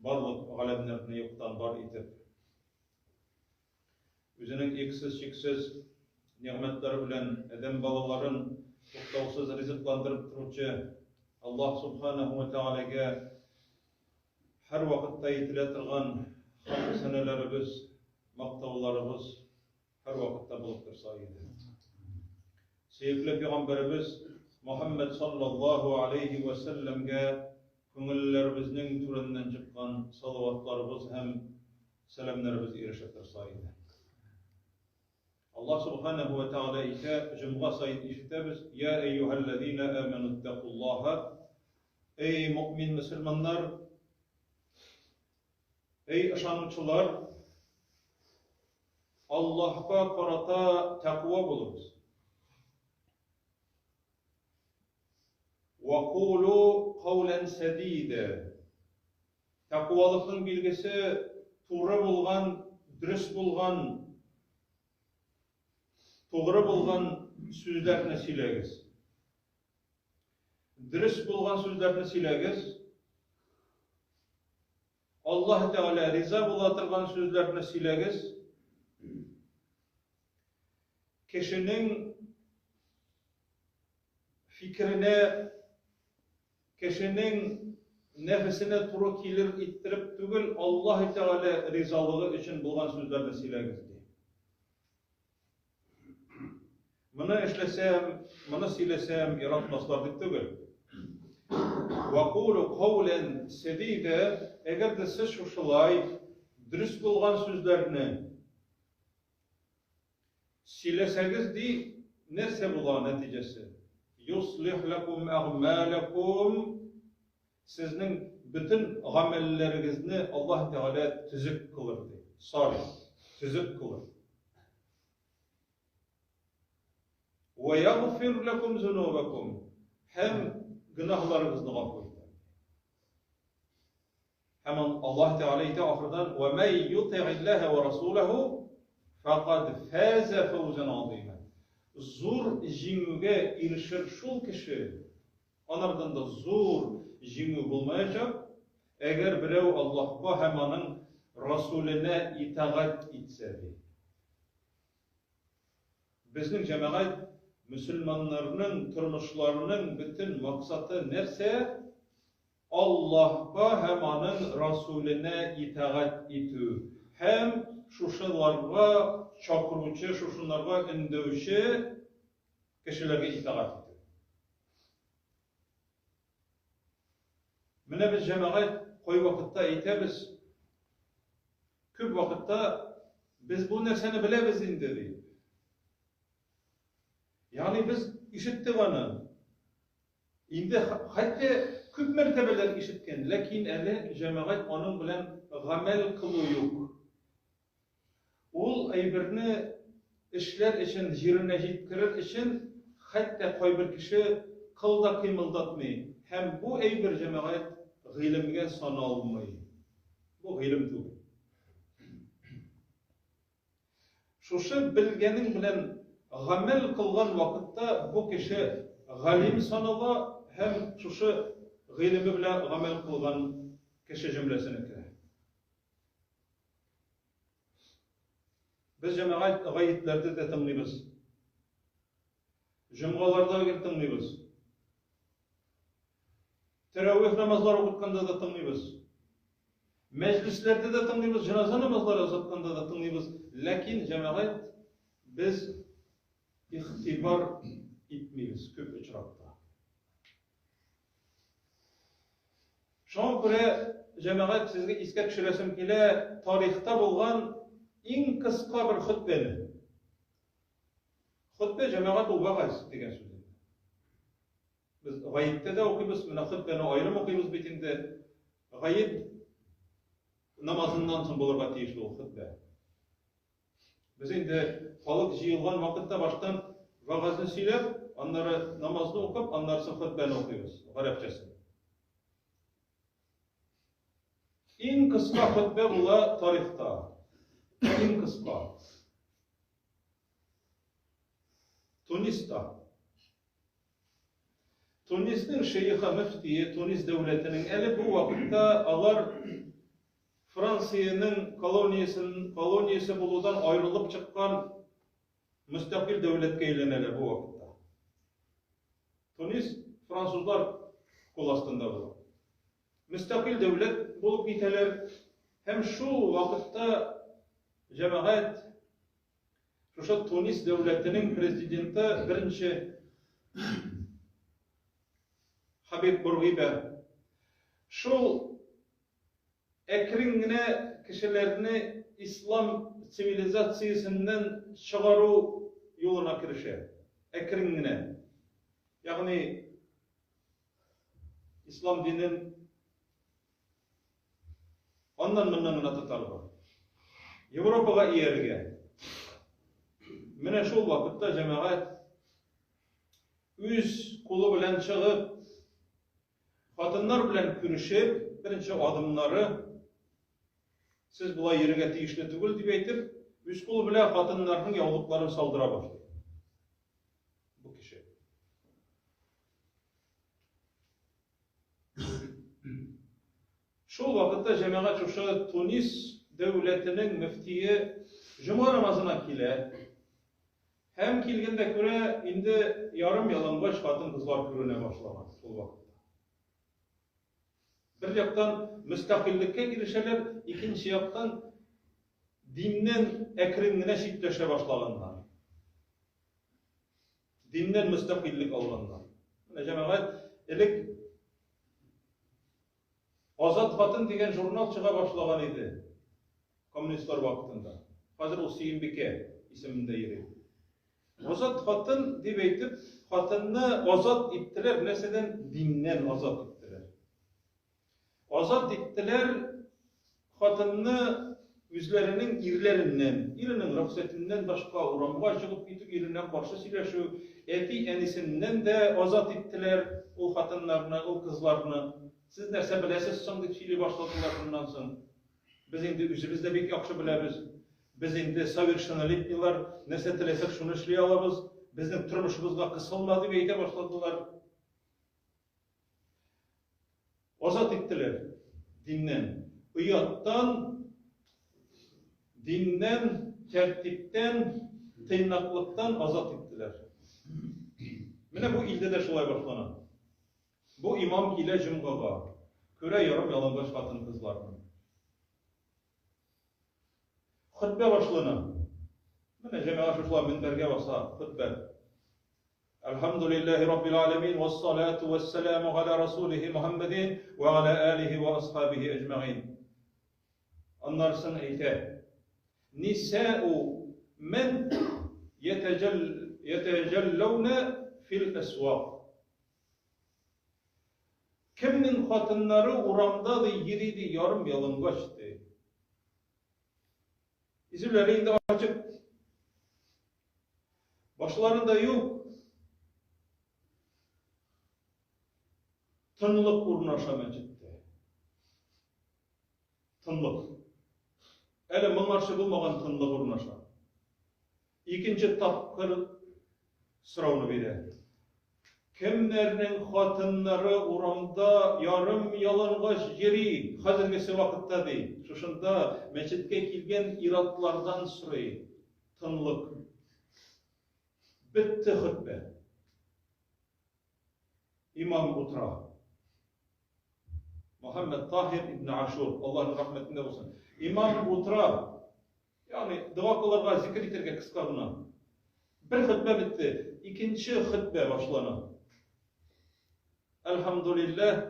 bарлык галәмнәрне юктан бар итеп, үзенең иксез чиксез нигъмәтләре белән адәм балаларын туктаусыз ризыкландырып торучы Аллаһ Субханаһу ва Таалагә һәр вакытта ителә торган хамд сәнәләребез, мактауларыбыз һәр вакытта булып торса иде. Сөйкле Пәйгамбәребез Мөхәммәд саллаллаһу алейхи ва сәлләмгә күңелләребезнең түреннән чыккан салаватларыбыз һәм сәламнәребез ирешә торса иде. Allah subhanahu wa ta'ala ise cümle sayın işitemiz. Ya eyyühellezine amenuttakullaha. Ey mümin Müslümanlar, ey ışanıcılar, Allah'a karata takva bulunuz. Ve kulu kavlen sedide. Takvalıkın bilgisi tuğra bulgan, dürüst bulgan, to'g'ri bo'lgan so'zlarni siylagiz. Durust bo'lgan so'zlarni siylagiz. Alloh taolo rizo bo'laturgan so'zlarni siylagiz. Kishining fikrine, kishining nefsine to'g'ri kelir ittirib tugul, Alloh taolo rizoligi uchun bo'lgan so'zlarni siylagiz. Bunu işlesem, bunu silesem yaratmaslardık değil. وَقُولُ قَوْلًا سَد۪يدًا. Eğer de siz şuşulay, dürüst bulgan sözlerini sileseniz de nerse bulan neticesi? يُصْلِحْ لَكُمْ أَعْمَالَكُمْ. Sizin bütün amellerinizni Allah Teala tüzük kılır. Salih, tüzük kılır. وَيَغْفِرْ لَكُمْ ذُنُوبَكُمْ. Hem günahlarınızı affeder. Hemen Allah Teala ite ahırdan وَمَنْ يُطِعِ اللّٰهَ وَرَسُولَهُ فَقَدْ فَازَ فَوْزًا عَظِيمًا. Zor jingüge erişir şul kişi, onlardan da zor jingü bulmayacak, eğer birev Allah'a hem onun Resulüne itaat etse. Bizim cemaat Müslümanlarının turmuşlarının bütün maksadı nerse? Allah'a hem onun Resulüne itaat etü. Hem şuşalarga çakırıcı, şuşunlarga ündövüşü kişilerge itaat etü. Mine biz cemaat koy vakitte eytemiz. Küp vakitte biz bu nerseni bilemiz indi. Yani biz işittik onu. Indi hatta küp mertebeler işitken, lakin eli cemaat onun bilen gamel kılı yok. Ol aybirini işler için, jirine jitkirir için hatta koy bir kişi kılda kıymıldatmay. Hem bu aybir cemaat g'ilimge sanalmay. Bu g'ilim tuğu. Şuşu bilgenin bilen gamel kılgan vakitte bu kişi galim sanala hem şuşu g'ilimi bilen gamel kılgan kişi cümlesine kirer. Biz cemaat gayetlerde de tanıyız. Cumgalarda da tanıyız. Teravih namazları okutkanda da tanıyız. Meclislerde de tanıyız. Cenaze namazları okutkanda da tanıyız. Lakin cemaat biz ihtibar etmeyiz köp uçrakta. Şoň göre cemaat sizge iske düşüresim kile tarihte bulgan en kıska bir hutbeni. Hutbe cemaat o vaaz degen söz. Biz gayette de okuyuz, mena hutbeni ayrım okuyuz bitinde. Gayet namazından soň bolarga tiyişli o hutbe. Biz indi halık jıyılgan vakitte baştan vaazını söylep, onları namazını okup, onları hutbeni okuyuz. Arapçası. En kıska hutbe bula tarihta. En kıska. Tunis'ta. Tunis'in şeyhi müftiyi, Tunis devletinin eli bu vakitte alar Францияның колониясы болудан ayrılıp çıkkan müstakil devletke eyleneler bu vakitte. Tunis Fransızlar kol astında bu. Müstakil devlet bulup giteler. Hem şu vakitte cemaat şu Tunis devletinin prezidenti birinci Habib Bourguiba şu ekringine kişilerini İslam sivilizasyasından çıgaru yoluna kirişe. Ekringine. Yani İslam dinin ondan bundan tutarlar. Avrupa'ya iyerge. Mene şu vakitte cemaat üz kulu bilen çıgıp kadınlar bilen kürüşüp birinci adımları siz bulay yerine tiyişli tügül diye etip üz kulu bilen kadınların yavluklarını saldıra başlıyor. Bu kişi. Şu vakitte cemaat şu Tunis devletinin müftiyi Cuma namazına kile hem kilgende göre indi yarım yalangıç kadın kızlar körüne başlamaz o vakitte. Bir yaktan müstakillikke girişeler, ikinci yaktan dinden ekrimine şitleşe başlayanlar. Dinden müstakillik alanlar. Cemaat elik Azat Kadın diyen jurnal çığa başlayan idi. Komünistler vaktinde. Hazır o Siyimbike isiminde yeri. Azat Kadın deyip etip, kadını azat ettiler. Neseden? Dinden azat ettiler. Azat ettiler, kadını yüzlerinin irinin ruhsetinden başka uğramaya çıkıp gitip irinden karşı sileşiyor. Eti enisinden de azat ettiler o kadınlarını, o kızlarını. Siz nerse bilesiz, sandık çiğli başladılar bundan sonra. Biz indi üzümüzde bir yakşı biliriz. Biz indi savirşanalık yıllar, nese tilesek şunu işleye alırız. Bizim turmuşumuzda kısılmadı ve ite başladılar. Azat ettiler dinden, ıyattan, dinden, tertipten, tıynaklıktan azat ettiler. Mine bu ilde de şolay başlanan. Bu imam ile cümgaga, köre yarım yalangıç kadın kızlarının. Hutbe başlanan. Mine cemaat şuşlar minberge basa, hutbe. Elhamdülillahi Rabbil alemin ve salatu ve selamu ala Resulihi Muhammedin ve ala alihi ve ashabihi ecma'in. Anlarsın eyte. Nisa'u men yetecellevne fil esvaq. Kimnin kadınları uğramda da yiriydi, yarım yalıngaçtı. İsimleri de açık. Başlarında yok. Tınlık urnaşa meciddi. Tınlık. Ele mınarşı bulmagan tınlık urnaşa. İkinci tapkır sıravını biri. Kimlerinin kadınları uğramda yarım yalıngaç yeri hazırgesi vakitte değil. Şuşunda meçitke kilgen iratlardan süreyim. Tınlık. Bitti hutbe. İmam Utra. Muhammed Tahir İbn Ashur. Allah'ın rahmetinde olsun. İmam Utra. Yani dua kılarga zikir iterge kıska buna. Bir hutbe bitti. İkinci hutbe başlanan. Elhamdülillah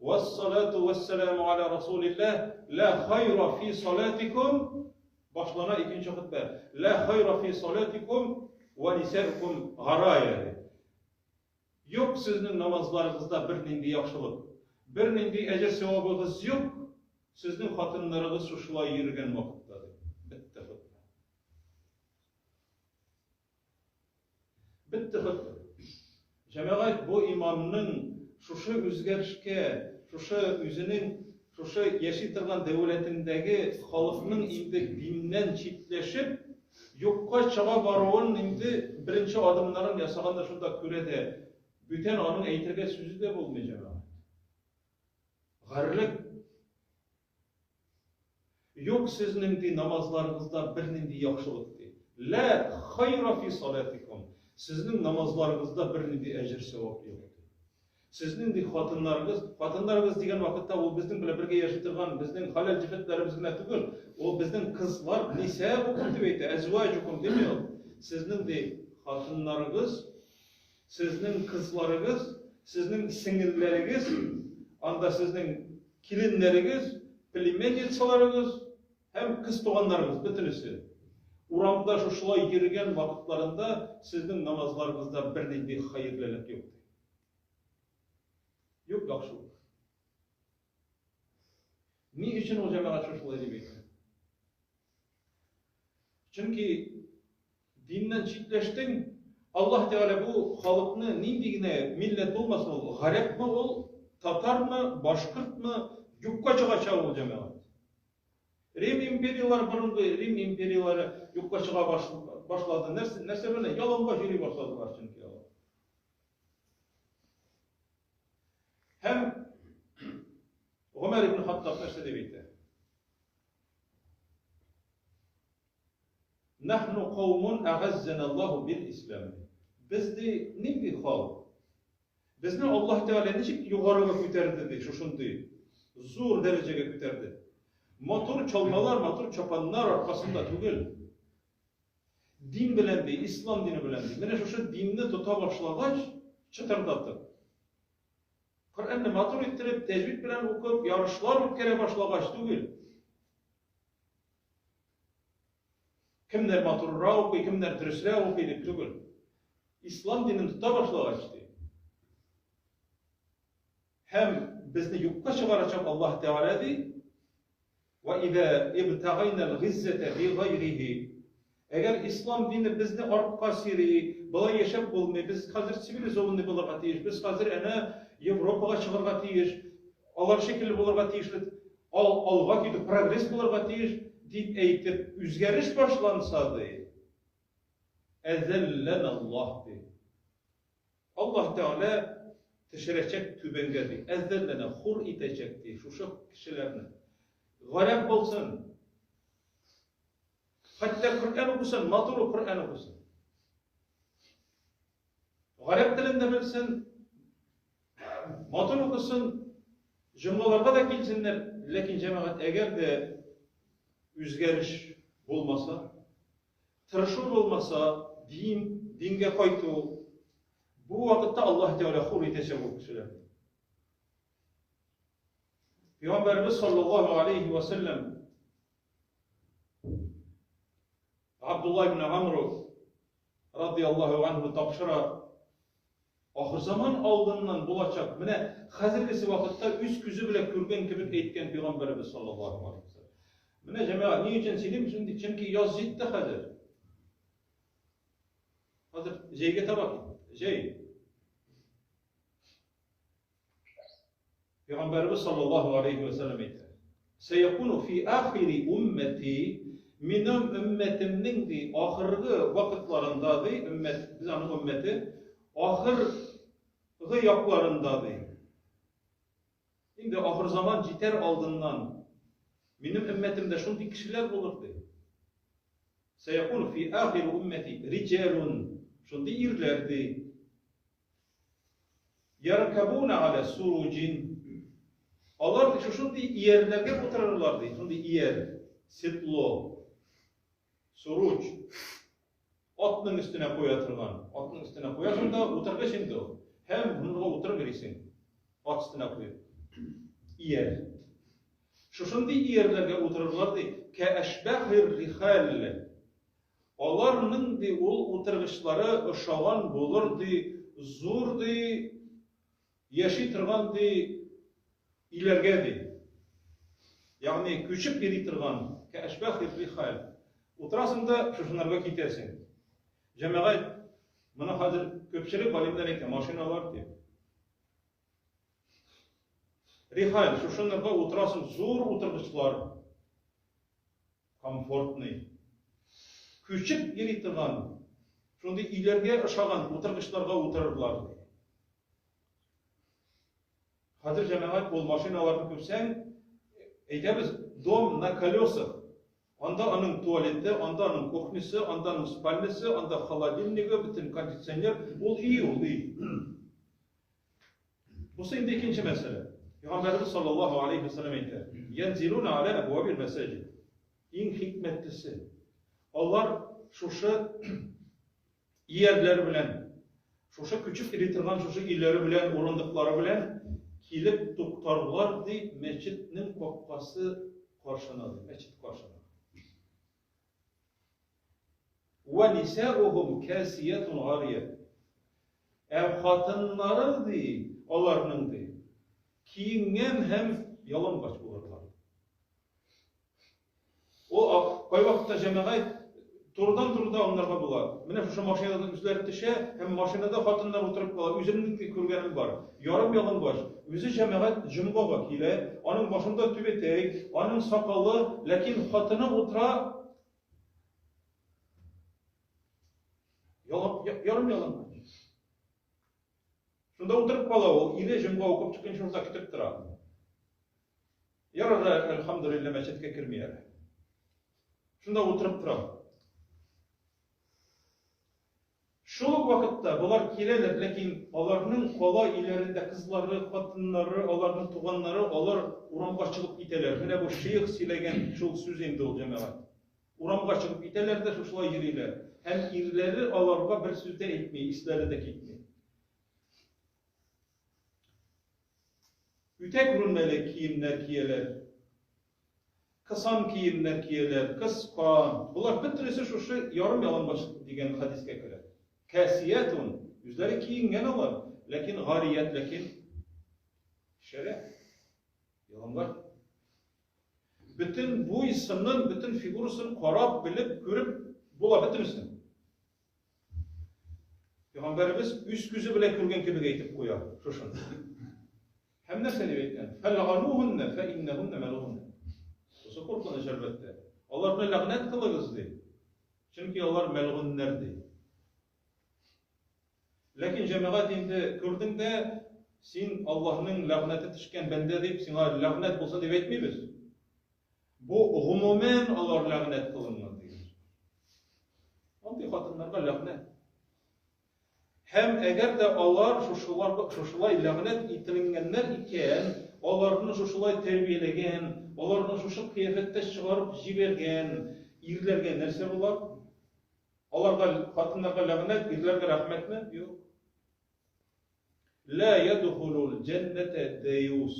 ve salatu ve selamu ala Resulillah la hayra fi salatikum başlana ikinci hutbe la hayra fi salatikum ve nisaikum garaya yok sizin namazlarınızda bir nindi yaxşılık bir nindi ecir sevabınız yok sizin kadınlarınız suçlay yürügen vakittadır bitti hutbe bitti hutbe cemaat bu imamının şuşu üzgerişke, şuşu üzünün, şuşu yaşaytırgan devletindeki halkının indi dinden çitleşip, yokka çığa varuğun indi birinci adımların yasağında şunda kürede, bütün onun eytirge sözü de bulmayacak. Garlık, Yok sizning de namazlarınızda bir nindi yaxşılık de. La hayra fi salatikum. Sizning namazlarınızda bir nindi ecir sevap yok. Sizning de xatınlarınız degan vaqtda o bizning bilan birga yaşaytirgan bizning halal jihatlarimiz bilan tugul. O bizning qizlar nisa'ukum deb aytdi, azvajukum demiyor. Sizning de xatınlarınız, sizning qizlarınız, sizning singillarınız, anda sizning kelinleriniz, pilimegetsalarınız, hem kız doğanlarınız bütünüsü. Uramda şuşulay yürüyen vakitlarında sizin namazlarınızda bir nindi hayırlılık yok. Yok yaxşılık. Ni için o cemaat şuşulay deyip etdi? Çünkü dinden çitleştin, Allah Teala bu halkını nindigine millet olmasın ol, garip mi ol, Tatar mı, Başkırt mı, yukka çıkacağı ol cemaat. Rim imperiyalar burundu, Rim imperiyaları yukka çıka başladı. Nerse böyle yalanba jüri başladılar çünkü. Hem Ömer ibn Hattab nerse demekte. Nahnu kavmun a'azzenallahu bil İslam. Biz de ne bir halk? Bizni Allah Teala necik yukarıga ko'tardi de, şuşundu. Zor derecege ko'tardi. Motor çalmalar, motor çapanlar arkasında tugul. Din bilen de, İslam dini bilen de. Mene şu dinni tuta başlagaç çıtırdattı. Kur'an'ı motor ettirip, tecvid bilen okup, yarışlar ötkere başlagaç tugul. Kimler motorra okuy, kimler türisre okuy tugul. İslam dinini tuta başlagaçtı. Hem bizni yukka çıkaracak Allah Teala di ve izâ ibtagayna l-gizzete bi gayrihi. Eğer İslam dini bizni arka siri, bala yaşap olmayı, biz hazır siviliz olmayı bularga tiyiş, biz hazır ana Avrupa'ga çıkarga tiyiş, alar şekilli bularga tiyiş, alga gidip progress bularga tiyiş, deyip eğitip, üzgeriş başlansa di. Ezellen Allah di. Allah Teala teşerecek tübengedi, ezzellene hur itecekti şu kişilerini. Garip olsun. Hatta Kur'an okusun, maturu Kur'an okusun. Garip dilinde bilsin, matur okusun, cümlelerine da gelsinler. Lakin cemaat eğer de üzgeriş olmasa, tırışır olmasa, dinge kaytu, bu vakitte Allah Teala hur itecek bu kişiler. Peygamberimiz sallallahu aleyhi ve sellem Abdullah ibn Amr radıyallahu anhu tapşıra ahir zaman aldığından bulacak. Mine hazırgisi vakitte üst yüzü bile kürgen gibi etken Peygamberimiz sallallahu aleyhi ve sellem. Mine cemaat niye için söyleyeyim? Şimdi çünkü yaz ciddi hazır. Hazır jeyge tabak. Peygamberimiz sallallahu aleyhi ve sellem etti. Seyekunu fi ahiri ümmeti minim ümmetimnin de ahırgı vakitlarında de ümmet, biz anı ümmeti ahırgı yaklarında de. Şimdi ahır zaman citer aldığından benim ümmetimde şundi kişiler olurdu. Seyekunu fi ahiri ümmeti ricalun şundi irlerdi. Yarkabuna ala surucin. Onlar şundi yerlerge otururlardı. Şundi yer, sitlo, suruç. Atının üstüne koyatırlar. Atının üstüne koyarsın da oturga şimdi o. Hem bununla otur verirsin. At üstüne koyuyor. Yer. Şundi yerlerge otururlardı. Ke eşbahir rihal. Onların da ol oturgıçları ışağan bulurdu, zordu, yaşaytırgandı, ilergedi. Yani küçük yeritirgan, ke eşbahir rihal. Oturasın da şunlarga gidersin. Cemaat, bana hazır köpçülük alimler eken maşinalar diyor. Rihal, şunlarga oturasın zor oturgıçlar. Komfortlu. Küçük yeritirgan, şunda ilerge ışağan oturgıçlarga otururlar. Hazır cemaat bol maşinalarını görsen, Әйтәбез, дом на колесах. Анда аның туалеты, анда аның кухнясы, анда аның спальнясы, анда холодильнигі, бүтін кондиционер. Ол үй. Бұсы инде икенче мәсьәлә. Пeygamberimiz sallallahu aleyhi ve sellem әйтә: "Янзилуна аля абуабил масаҗид." Иң хикмәтлесе. Алар шушы ияләр белән, шушы күчеп йөри торган шушы өйләре белән, урындыклары белән килеп туктарлар ди мәчетнең капкасы каршына, мәчет каршына. Ва нисаухум касиятун гария. Хатыннары ди, аларның ди, киенгән һәм ялангач булырлар. О, кай вакытта җәмәгать турыдан-турыда онларга була. Менә шушы машинадан үзләре төшә, һәм машинада хатыннар утырып кала. Үземнең күргәнем бар. Ярым ялангач. Үзе җәмәгать җомгага килә, аның башында түбәтәй, аның сакалы, ләкин хатыны утыра ярым ялангач. Шунда утырып кала ул, ире җомга укып чыккан шунда көтеп тора. Ярар, әлхәмдүлилләh, мәчеткә кирми әле. Шунда утырып тора. Шул ук вакытта булар киләләр, ләкин аларның кала иләрендә кызлары, хатыннары, аларның туганнары, алар урамга чыгып китәләр. Менә бу шейх сөйләгән шул сүз инде ул җәмәгать. Урамга чыгып китәләр дә шушылай йөриләр. Һәм ирләре аларга бер сүз дә әйтми, исләре дә китми. Үтә күренмәле киемнәр кияләр. Кысан киемнәр кияләр, кыскан. Булар бөтенесе шушы ярым ялангач дигән хадискә керә. Касиятун, үзләре киенгән алар, ләкин гарият, ләкин шәрә. Ялангач. Bütün буйсынын, bütün фигурасын карап, белеп, күреп була бөтенесен. Пeygamberimiz üst күзе белән күргән кебек әйтеп куя, шушын. Һәм нәрсә дип әйткән? Фәлгәнухунна фәиннахунна малухунна. Бусы куркыныч әлбәттә. Аларны ләгънәт кылыгыз ди. Чөнки алар мәлгуннәр ди. Ләкин җәмәгать инде күрдең дә, син Аллаһның ләгънәте төшкән бәндә дип, сиңа ләгънәт булсын дип әйтмибез. Бу гомумән алар ләгънәт кылынган ди. Андый хатыннарга ләгънәт. Һәм әгәр дә алар шушылай ләгънәт ителгәннәр икән, аларны шушылай тәрбияләгән, аларны шушы кыяфәттә чыгарып җибәргән ирләргә нәрсә була? Аларга хатыннарга ләгънәт, ирләргә рәхмәтме? Юк. Ла ядхулул җәннәтә дәюс.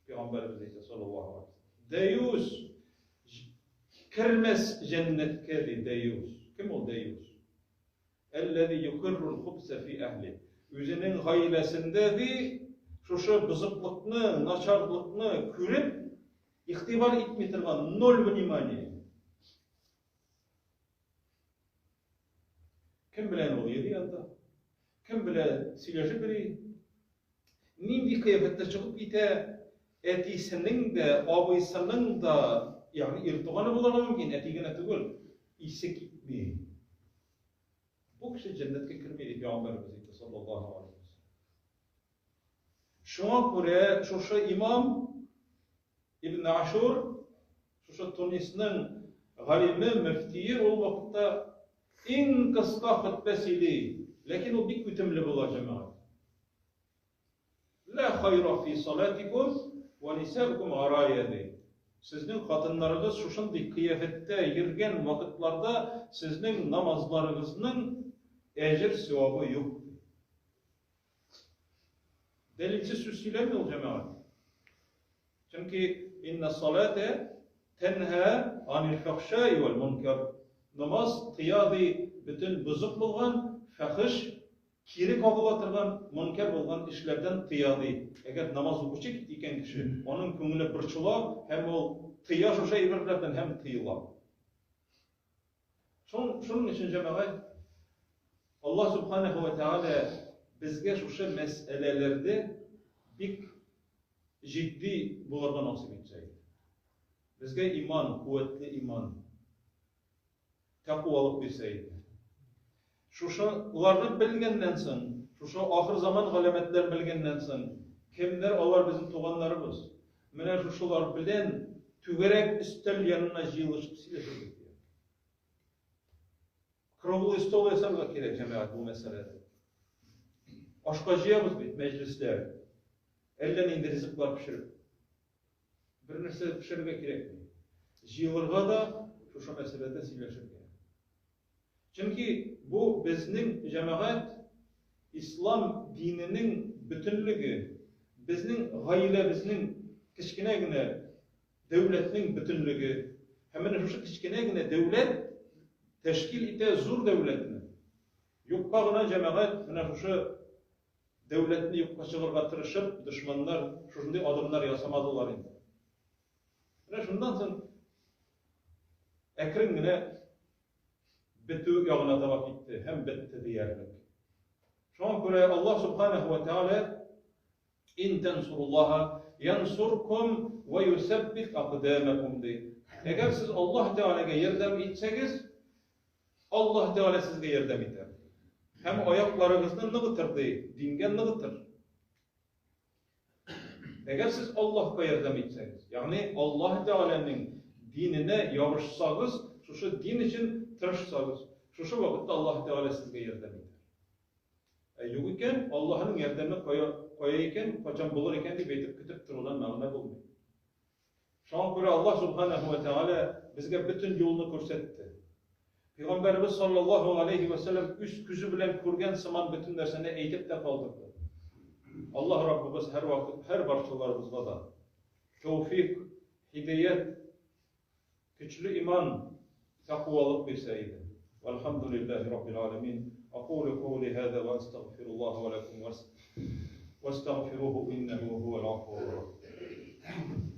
Пәйгамбәрбез әйтә саллаллаһу алейһи ва саллям. Дәюс кирмәс җәннәткә ди дәюс. Кем ул дәюс? Әлләзи юкиррул хубса фи әһли. Үзенең гаиләсендә ди шушы бузыклыкны, начарлыкны күреп, игътибар итми торган, ноль внимания. Кем белән ул йөри анда? Кем белән сөйләшеп йөри? Нинди кыяфәттә чыгып китә? Әтисенең дә, абыйсының да, ягъни иртуганы булырга мөмкин, әти генә түгел, исе китми. Бу кеше җәннәткә кирми дип Пәйгамбәрбез әйтә саллаллаһу алейһи ва саллям. Шуңа күрә шушы имам Ибн Ашур, шушы Тунисның галиме, мөфтие, ул вакытта иң кыска хутбә сөйли, ләкин ул бик үтемле була җәмәгать. Ла хайра фи салатикум ва нисаукум гарая. Сезнең хатыннарыгыз шушындый кыяфәттә йөргән вакытларда сезнең намазларыгызның әҗер савабы юк. Дәлилсез сүз сөйләмәй ул җәмәгать. Чөнки инна салата тәнһа анил фахшаи вал мункар. Намаз тыяды бүтән бузык булган, фахиш, кире кагыла торган, мункар булган эшләрдән тыяды. Әгәр намаз укучы икән кеше, аның күңеле борчыла һәм ул тыя шушы әйберләрдән һәм тыела. Шуның өчен җәмәгать Аллаһ субханаһу ва тааля безгә шушы мәсьәләләрдә бик җитди булырга насыйп итсә. Безгә иман, куәтле иман, тәкъвалык бирсә. Шушыларны белгәннән соң, шушы ахыр заман галәмәтләр белгәннән соң, кемнәр алар безнең туганнарыбыз? Mene şuşular bilen tügerek istel yanına jyğylyşyp sileşip. Krugluk stol yasamak gerek cemaat bu meselede. Aşka jyýabys bit meclisler. Elden indi riziklar pişirip. Bir nerse pişirmek gerek. Jyğylyrga da şu meselede sileşip. Çünkü bu bizning cemaat İslam dininin bütünlüğü, bizning gaýlebizning kiçkinegine devletning bütünlüğü, hemen şu kiçkinegine devlet teşkil ite zur devletini. Yukpagına cemaat mena şu devletni yukpa çygyrga tyrışyp, düşmanlar şunday adımlar ýasamadylar indi. Mena şundan soň ekringine bitu ýagyna tabak gitdi, hem bitti diýerlik. Şoňa görä Allah subhanahu we taala in tansurullaha yansurkum ve yusabbit aqdamakum di. Eger siz Allah Teala'ga yardım etsegiz, Allah Teala sizge yardım eder. Hem ayaklarınızdan nıgıtır dinge nıgıtır. Eger siz Allah'a yardım etsegiz, yani Allah Teala'nın dinine yavuşsagiz, şu din için tırışsagiz, şu wagtda Allah Teala sizge yardım eder. Yok iken Allah'ın yardımını koyayken, kaçan bulur iken de beytip kütüp durulan mağna bulmuyor. Şoňa görä Allah subhanahu ve taala bizge bütün yolunu görsetdi. Peygamberimiz sallallahu aleyhi ve sellem üst küzü bilen kurgan saman bütün dersini eğitip de kaldırdı. Allah Rabbimiz her vakit, her barçalarımızda da tevfik, hidayet, güçlü iman, takvalık verseydi. Velhamdülillahi Rabbil alemin. أقول قولي هذا وأستغفر الله ولكم واستغفروه إنه هو الغفور الرحيم.